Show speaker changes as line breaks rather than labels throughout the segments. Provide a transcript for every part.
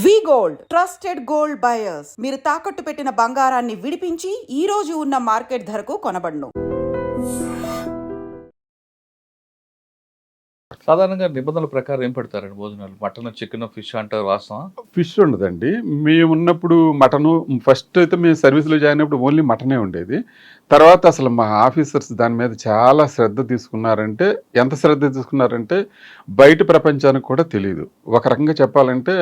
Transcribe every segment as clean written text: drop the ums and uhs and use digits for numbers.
వి gold trusted gold buyers. మీరు తాకట్టు పెట్టిన బంగారాన్ని విడిపించి ఈ రోజు ఉన్న మార్కెట్ ధరకు కొనబడును.
సాధారణంగా నిబంధనల ప్రకారం ఏం పెడతారండి భోజనాలు? మటన్, చికెన్, ఫిష్ అంటారు, వాస్తవం?
ఫిష్ ఉండదండి. మేము ఉన్నప్పుడు మటను ఫస్ట్ అయితే మేము సర్వీస్లో జాయిన్ అయినప్పుడు ఓన్లీ మటనే ఉండేది. తర్వాత అసలు మా ఆఫీసర్స్ దాని మీద చాలా శ్రద్ధ తీసుకున్నారంటే, ఎంత శ్రద్ధ తీసుకున్నారంటే బయట ప్రపంచానికి కూడా తెలియదు. ఒక రకంగా చెప్పాలంటే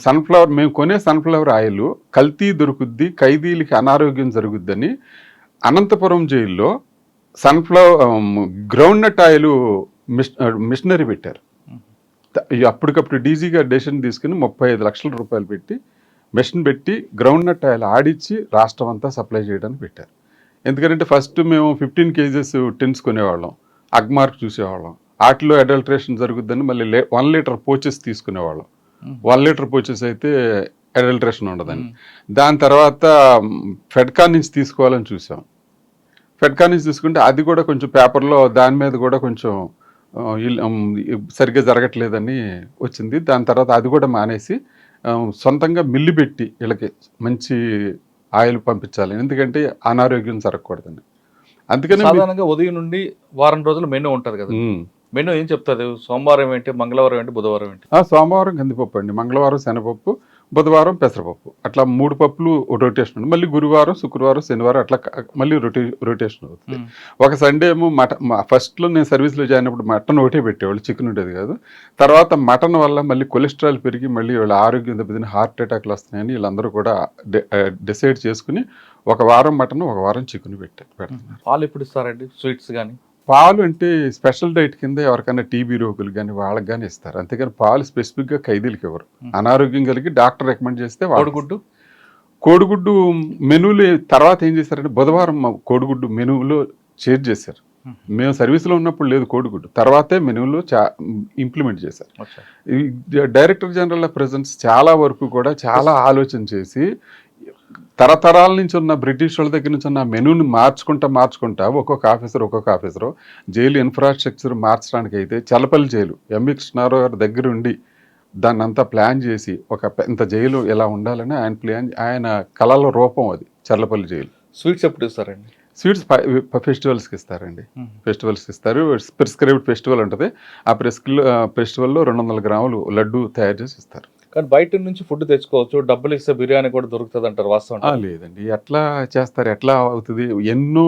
సన్ఫ్లవర్ మేము కొనే సన్ఫ్లవర్ ఆయిల్ కల్తీ దొరుకుద్ది, ఖైదీలకి అనారోగ్యం జరుగుద్దని అనంతపురం జైల్లో గ్రౌండ్ నట్ ఆయిల్ మిషనరీ పెట్టారు. అప్పటికప్పుడు డీజీ గారు డెసిషన్ తీసుకుని 35 లక్షల రూపాయలు పెట్టి మెషిన్ పెట్టి గ్రౌండ్ నట్ ఆయిల్ ఆడిచ్చి రాష్ట్రం అంతా సప్లై చేయడానికి పెట్టారు. ఎందుకంటే ఫస్ట్ మేము 15 కేజెస్ టిన్స్ కొనేవాళ్ళం, అగ్మార్క్ చూసేవాళ్ళం, వాటిలో అడల్ట్రేషన్ జరుగుద్దని మళ్ళీ 1 లీటర్ పోచెస్ తీసుకునేవాళ్ళం. 1 లీటర్ పోచెస్ అయితే అడల్ట్రేషన్ ఉండదని. దాని తర్వాత ఫెడ్కా నుంచి తీసుకోవాలని చూసాం. ఫెడ్కా నుంచి తీసుకుంటే అది కూడా కొంచెం పేపర్లో దాని మీద కూడా కొంచెం సరిగ్గా జరగట్లేదని వచ్చింది. దాని తర్వాత అది కూడా మానేసి సొంతంగా మిల్లు పెట్టి వీళ్ళకి మంచి ఆయిల్ పంపించాలి, ఎందుకంటే అనారోగ్యం జరగకూడదని. అందుకని
సాధారణంగా ఉదయం నుండి వారం రోజులు మెనూ ఉంటుంది కదా, మెనూ ఏం చెప్తారు? సోమవారం ఏంటి, మంగళవారం ఏంటి, బుధవారం ఏంటి?
సోమవారం కందిపప్పు అండి, మంగళవారం శనగపప్పు, బుధవారం పెసరపప్పు, అట్లా 3 పప్పులు రొటేషన్. మళ్ళీ గురువారం, శుక్రవారం, శనివారం అట్లా మళ్ళీ రొటేషన్ అవుతుంది. ఒక సండే ఏమో ఫస్ట్లో నేను సర్వీస్లో జాయిన్ అయినప్పుడు మటన్ ఒకటే పెట్టేవాళ్ళు, చికెన్ ఉండేది కాదు. తర్వాత మటన్ వల్ల మళ్ళీ కొలెస్ట్రాల్ పెరిగి మళ్ళీ వీళ్ళ ఆరోగ్యం దెబ్బతిని హార్ట్ అటాక్లు వస్తున్నాయని వీళ్ళందరూ కూడా డిసైడ్ చేసుకుని ఒక వారం మటన్, ఒక వారం చికెన్ పెడుతున్నారు.
పాలు ఎప్పుడు ఇస్తారండి? స్వీట్స్ కానీ
పాలు అంటే స్పెషల్ డైట్ కింద ఎవరికైనా టీబీ రోగులు కానీ వాళ్ళకి కానీ ఇస్తారు. అంతేగాని పాలు స్పెసిఫిక్గా ఖైదీలకి ఎవరు. అనారోగ్యం కలిగి డాక్టర్ రికమెండ్ చేస్తే కోడిగుడ్డు మెనూలు తర్వాత ఏం చేశారంటే బుధవారం కోడిగుడ్డు మెనూలో చేంజ్ చేశారు. మేము సర్వీస్లో ఉన్నప్పుడు లేదు కోడిగుడ్డు, తర్వాతే మెనూలో ఇంప్లిమెంట్ చేశారు. డైరెక్టర్ జనరల్ ఆఫ్ ప్రెజెన్స్ చాలా వరకు కూడా చాలా ఆలోచన చేసి తరతరాల నుంచి ఉన్న బ్రిటిష్ వాళ్ళ దగ్గర నుంచి ఉన్న మెనూని మార్చుకుంటా ఒక్కొక్క ఆఫీసరు జైలు ఇన్ఫ్రాస్ట్రక్చర్ మార్చడానికి అయితే చల్లపల్లి జైలు ఎంవి కృష్ణారావు గారి దగ్గర ఉండి దాన్ని అంతా ప్లాన్ చేసి ఇంత జైలు ఎలా ఉండాలని ఆయన కళల రూపం అది చల్లపల్లి జైలు.
స్వీట్స్ ఎప్పుడు ఇస్తారండి?
స్వీట్స్ ఫెస్టివల్స్కి ఇస్తారండి. ఫెస్టివల్స్కి ఇస్తారు. ప్రిస్క్రైబ్డ్ ఫెస్టివల్ ఉంటుంది. ఆ ఫెస్టివల్లో 200 గ్రాములు లడ్డు తయారు చేసి ఇస్తారు.
కానీ బయట నుంచి ఫుడ్ తెచ్చుకోవచ్చు, డబ్బులు ఇస్తే బిర్యానీ కూడా దొరుకుతుంది అంటారు, వాస్తవం?
లేదండి, ఎట్లా చేస్తారు, ఎట్లా అవుతుంది? ఎన్నో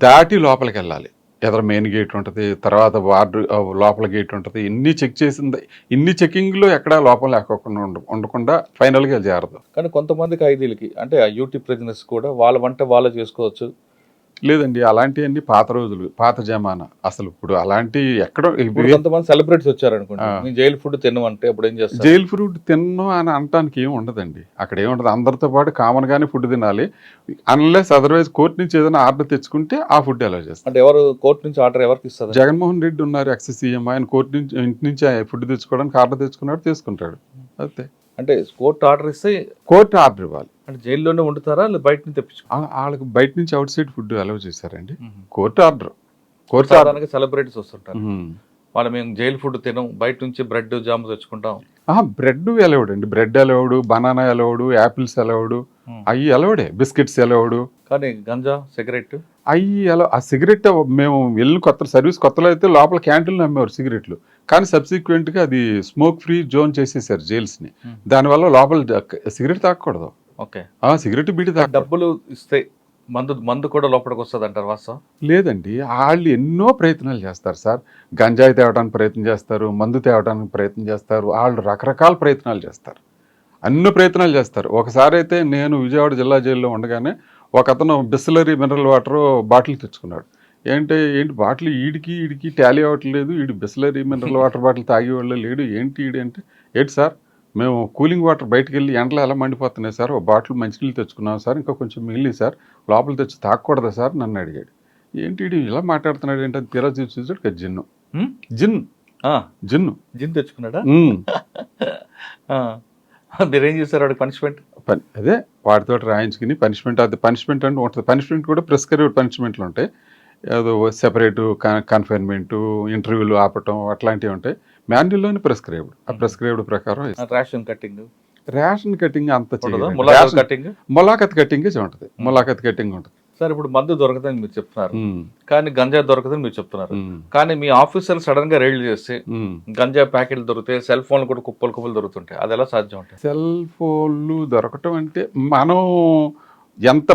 దాటి లోపలికి వెళ్ళాలి. ఎదురు మెయిన్ గేట్ ఉంటుంది, తర్వాత వార్డు లోపల గేట్ ఉంటుంది. ఇన్ని చెకింగ్లో ఎక్కడా లోపల లేకుండా ఉండకుండా ఫైనల్గా చేరదు.
కానీ కొంతమంది ఖైదీలకి అంటే యూటీ ప్రిజనర్స్ కూడా వాళ్ళ వంట వాళ్ళు చేసుకోవచ్చు.
లేదండి, అలాంటివన్నీ పాత రోజులు, పాత జమానా. అసలు ఇప్పుడు అలాంటి ఎక్కడో
కొంతమంది సెలబ్రిటీస్ వచ్చారనుకోండి, నేను జైలు ఫుడ్ తినమంటే అప్పుడు ఏం చేస్తారు?
జైలు ఫుడ్ తిన్ను అని అనటానికి ఏమి ఉండదండి. అక్కడ ఏముండదు, అందరితో పాటు కామన్ గానే ఫుడ్ తినాలి. అన్లెస్ అదర్వైజ్ కోర్టు నుంచి ఏదైనా ఆర్డర్ తెచ్చుకుంటే ఆ ఫుడ్ ఎలా చేస్తారు?
అంటే ఎవరు కోర్టు నుంచి ఆర్డర్ ఎవరికి ఇస్తారు?
జగన్మోహన్ రెడ్డి ఉన్నారు, ఎక్స్ సీఎం. ఆయన కోర్టు నుంచి ఇంటి నుంచి ఫుడ్ తెచ్చుకోవడానికి ఆర్డర్ తెచ్చుకున్నాడు, తీసుకుంటాడు. అంతే.
అంటే కోర్టు ఆర్డర్ ఇస్తే
కోర్టు ఆర్డర్ ఇవ్వాలి.
అంటే జైల్లోనే వండుతారా లేదా బయట నుంచి తెప్పించు?
వాళ్ళకి బయట నుంచి అవుట్ సైడ్ ఫుడ్ అలౌ చేశారండి. Court order.
సెలబ్రిటీస్ వస్తుంటారు, వాళ్ళు మేము జైలు ఫుడ్ తినం, బయట నుంచి బ్రెడ్ జామ్ తెచ్చుకుంటాం.
బ్రెడ్ అలౌడ్ అండి, bread allowed, banana allowed, apples allowed, అవి అలౌడే, బిస్కెట్స్ అలౌడ్.
కానీ గంజా, సిగరెట్
ఆ సిగరెట్ మేము వెళ్ళిన సర్వీస్ కొత్తలో అయితే లోపల క్యాంటీన్లో అమ్మేవారు సిగరెట్లు. కానీ సబ్సిక్వెంట్గా అది స్మోక్ ఫ్రీ జోన్ చేసేసారు జైల్స్ని. దానివల్ల లోపల సిగరెట్ తాగకూడదు.
ఓకే,
సిగరెట్ బీడి
డబ్బులు ఇస్తే మందు కూడా లోపలికి వస్తుంది అంటారు, వాస్తవం?
లేదండి, వాళ్ళు ఎన్నో ప్రయత్నాలు చేస్తారు సార్. గంజాయి తేవడానికి ప్రయత్నం చేస్తారు, మందు తేవడానికి ప్రయత్నం చేస్తారు, వాళ్ళు రకరకాల ప్రయత్నాలు చేస్తారు, అన్ని ప్రయత్నాలు చేస్తారు. ఒకసారి అయితే నేను విజయవాడ జిల్లా జైల్లో ఉండగానే ఒక అతను బిస్లరీ మినరల్ వాటర్ బాటిల్ తెచ్చుకున్నాడు. ఏంటి బాటిల్ ఈడికి టాలీ అవ్వట్లేదు, బిస్లరీ మినరల్ వాటర్ బాటిల్ తాగేవాళ్ళు లేడు, ఏంటి అంటే, ఏంటి సార్ మేము కూలింగ్ వాటర్ బయటకు వెళ్ళి ఎండలో ఎలా మండిపోతున్నాయి సార్, ఒక బాటిల్ మంచినీళ్ళు తెచ్చుకున్నాం సార్, ఇంకా కొంచెం మిగిలి సార్, లోపల తెచ్చి తాగకూడదా సార్ నన్ను అడిగాడు. ఏంటి ఇలా మాట్లాడుతున్నాడు ఏంటంటే తీరా చూసాడు జిన్ను
తెచ్చుకున్నాడా? మీరేం చేశారు వాడికి పనిష్మెంట్?
అదే వాటితో రాయించుకుని పనిష్మెంట్ అంటే ఉంటుంది. పనిష్మెంట్ కూడా ప్రిస్క్రైబ్డ్ పనిష్మెంట్లు ఉంటాయి. ఏదో సెపరేటు కన్ఫైన్మెంటు, ఇంటర్వ్యూలు ఆపటం అట్లాంటివి ఉంటాయి. మాన్యువల్లోనే ప్రిస్క్రైబ్డ్, ఆ ప్రిస్క్రైబ్డ్ ప్రకారం ఇస్తారు.
రేషన్ కటింగ్
రేషన్ కటింగ్ అంత చేయదు,
ములాఖత్ కటింగ్
ములాఖత్ కటింగ్ ఉంటుంది, ములాఖత్ కటింగ్ ఉంటుంది.
సార్ ఇప్పుడు మందు దొరకదని మీరు చెప్తున్నారు, కానీ గంజా దొరకదని మీరు చెప్తున్నారు. కానీ మీ ఆఫీసర్లు సడన్ గా రైడ్ చేసి గంజా ప్యాకెట్లు దొరుకుతాయి, సెల్ ఫోన్లు కూడా కుప్పలు కుప్పలు దొరుకుతుంటాయి, అది ఎలా సాధ్యం ఉంటాయి?
సెల్ ఫోన్లు దొరకటం అంటే మనం ఎంత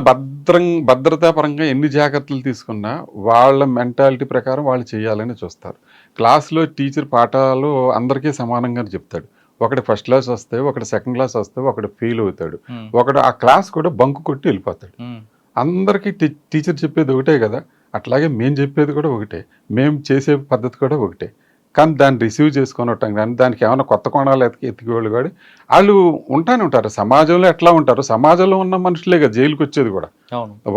భద్రతా పరంగా ఎన్ని జాగ్రత్తలు తీసుకున్నా వాళ్ళ మెంటాలిటీ ప్రకారం వాళ్ళు చేయాలని చూస్తారు. క్లాస్లో టీచర్ పాఠాలు అందరికీ సమానంగానే చెప్తాడు. ఒకటి ఫస్ట్ క్లాస్ వస్తే, ఒకటి సెకండ్ క్లాస్ వస్తే, ఒకటి ఫెయిల్ అవుతాడు, ఒకడు ఆ క్లాస్ కూడా బంకు కొట్టి వెళ్ళిపోతాడు. అందరికీ టీచర్ చెప్పేది ఒకటే కదా, అట్లాగే మేము చెప్పేది కూడా ఒకటే, మేము చేసే పద్ధతి కూడా ఒకటే. కానీ దాన్ని రిసీవ్ చేసుకొనటం కానీ దానికి ఏమైనా కొత్త కోణాలు ఎత్తికేవాళ్ళు కానీ వాళ్ళు ఉంటానే ఉంటారు. సమాజంలో ఎట్లా ఉంటారు, సమాజంలో ఉన్న మనుషులే కదా జైలుకి వచ్చేది కూడా.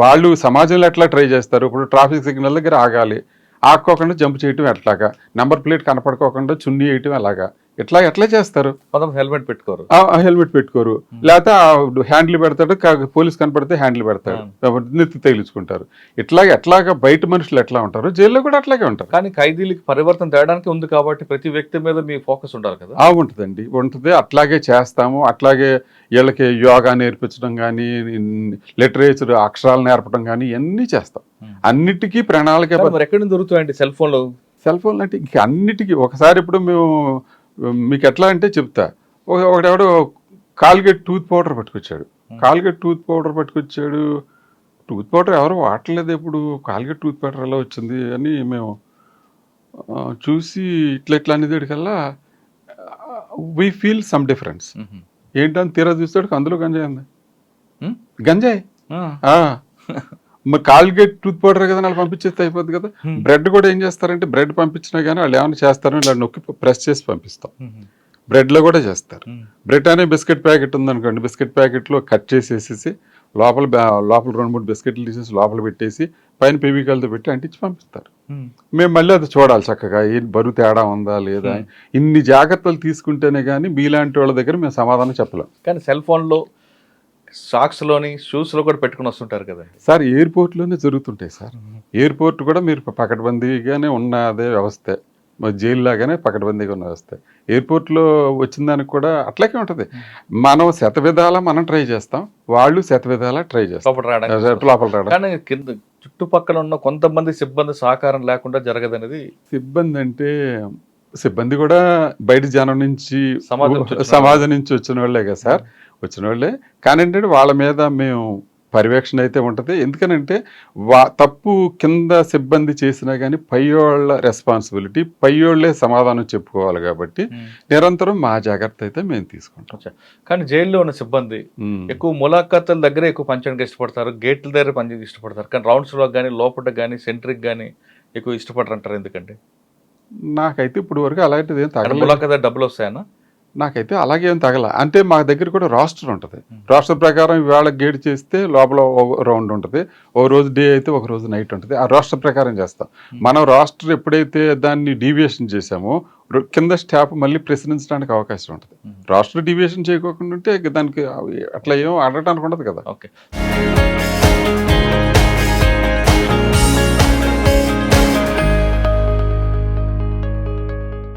వాళ్ళు సమాజంలో ఎట్లా ట్రై చేస్తారు, ఇప్పుడు ట్రాఫిక్ సిగ్నల్ దగ్గర ఆగాలి, ఆక్కోకుండా జంప్ చేయటం ఎట్లాగా, నెంబర్ ప్లేట్ కనపడుకోకుండా చున్నీ వేయటం ఎలాగా, ఎట్లా చేస్తారు.
హెల్మెట్ పెట్టుకోరు,
హెల్మెట్ పెట్టుకోరు, లేకపోతే హ్యాండిల్ పెడతాడు, పోలీస్ కనపడితే హ్యాండిల్ పెడతాడు, నెత్తి తగిలించుకుంటారు. ఎట్లాగా బయట మనుషులు ఎట్లా ఉంటారు, జైల్లో కూడా అట్లాగే ఉంటారు.
కానీ ఖైదీలకి పరివర్తన తేడానికి ఉంది కాబట్టి ప్రతి వ్యక్తి మీద మీ ఫోకస్ ఉండాలి కదా.
ఉంటుందండి, ఉంటుంది. అట్లాగే చేస్తాము. అట్లాగే వీళ్ళకి యోగా నేర్పించడం కానీ, లిటరేచర్ అక్షరాలు నేర్పడం కానీ ఇవన్నీ చేస్తాం. అన్నిటికీ ప్రణాళిక.
ఎక్కడి నుంచి దొరుకుతాయండి సెల్ ఫోన్లు?
సెల్ ఫోన్లు అంటే ఇంక అన్నిటికీ ఒకసారి ఇప్పుడు మేము మీకు ఎట్లా అంటే చెప్తా. ఒకడెవడో కాల్గేట్ టూత్ పౌడర్ పట్టుకొచ్చాడు, టూత్ పౌడర్ ఎవరు వాడలేదు ఎప్పుడు, కాల్గేట్ టూత్ పౌడర్ ఎలా వచ్చింది అని మేము చూసి ఇట్లా అనేదికల్లా వీ ఫీల్ సమ్ డిఫరెన్స్. ఏంటని తీరా చూస్తాడు, అందులో గంజాయి ఉంది. గంజాయి మరి కాల్గేట్ టూత్ పౌడర్ కదా వాళ్ళు పంపించేస్తే అయిపోద్ది కదా. బ్రెడ్ కూడా ఏం చేస్తారంటే, బ్రెడ్ పంపించినా కానీ వాళ్ళు ఏమైనా చేస్తారని ఇలా నొక్కి ప్రెస్ చేసి పంపిస్తాం. బ్రెడ్లో కూడా చేస్తారు. బ్రెడ్ అనే బిస్కెట్ ప్యాకెట్ ఉందనుకోండి, బిస్కెట్ ప్యాకెట్లో కట్ చేసేసి లోపల 2-3 బిస్కెట్లు తీసేసి లోపల పెట్టేసి పైన పెవికాలతో పెట్టి అంటించి పంపిస్తారు. మేము మళ్ళీ అది చూడాలి చక్కగా, ఏం బరువు తేడా ఉందా లేదా. ఇన్ని జాగ్రత్తలు తీసుకుంటేనే కానీ మీలాంటి వాళ్ళ దగ్గర మేము సమాధానం చెప్పలేం.
కానీ సెల్ ఫోన్లో సాక్స్లోని షూస్లో కూడా పెట్టుకుని వస్తుంటారు కదండి
సార్. ఎయిర్పోర్ట్లోనే జరుగుతుంటాయి సార్. ఎయిర్పోర్ట్ కూడా మీరు పకడ్బందీగానే ఉన్నదే వ్యవస్థ, జైలు లాగానే పకడ్బందీగా ఉన్న వ్యవస్థ. ఎయిర్పోర్ట్లో వచ్చిన దానికి కూడా అట్లాగే ఉంటుంది. మనం శతవిధాలా మనం ట్రై చేస్తాం, వాళ్ళు శతవిధాలా ట్రై చేస్తాం లోపల రావడం.
కానీ కింద చుట్టుపక్కల ఉన్న కొంతమంది సిబ్బంది సహకారం లేకుండా జరగదనేది.
సిబ్బంది కూడా బయట జనం నుంచి, సమాజం నుంచి వచ్చిన వాళ్ళే కదా సార్, వచ్చిన వాళ్ళే. కానీ ఏంటంటే వాళ్ళ మీద మేము పర్యవేక్షణ అయితే ఉంటుంది. ఎందుకనంటే తప్పు కింద సిబ్బంది చేసినా కానీ పైయోళ్ళ రెస్పాన్సిబిలిటీ, పైయోళ్లే సమాధానం చెప్పుకోవాలి కాబట్టి నిరంతరం మా జాగ్రత్త అయితే మేము తీసుకుంటాం.
కానీ జైల్లో ఉన్న సిబ్బంది ఎక్కువ ములాఖాతుల దగ్గరే ఎక్కువ పంచడానికి ఇష్టపడతారు, గేట్ల దగ్గర పనిచేయడానికి ఇష్టపడతారు. కానీ రౌండ్స్లో కానీ లోపల కానీ సెంట్రిక్ కానీ ఎక్కువ ఇష్టపడరు అంటారు. ఎందుకంటే
నాకైతే ఇప్పుడు వరకు అలాంటిది ఏం తగల.
ములాఖాత్ డబ్బులు వస్తాయన్నా?
నాకైతే అలాగే ఏం తగల. అంటే మా దగ్గర కూడా రాస్టర్ ఉంటుంది. రాస్టర్ ప్రకారం ఇవాళ గేట్ చేస్తే లోపల రౌండ్ ఉంటుంది, ఓ రోజు డే అయితే ఒక రోజు నైట్ ఉంటుంది. ఆ రాస్టర్ ప్రకారం చేస్తాం. మనం రాస్టర్ ఎప్పుడైతే దాన్ని డీవియేషన్ చేసామో కింద స్టాఫ్ మళ్ళీ ప్రశ్నించడానికి అవకాశం ఉంటుంది. రాస్టర్ డీవియేషన్ చేయకోకుండా ఉంటే దానికి అట్లా ఏం అడగటానికి ఉండదు కదా.
ఓకే.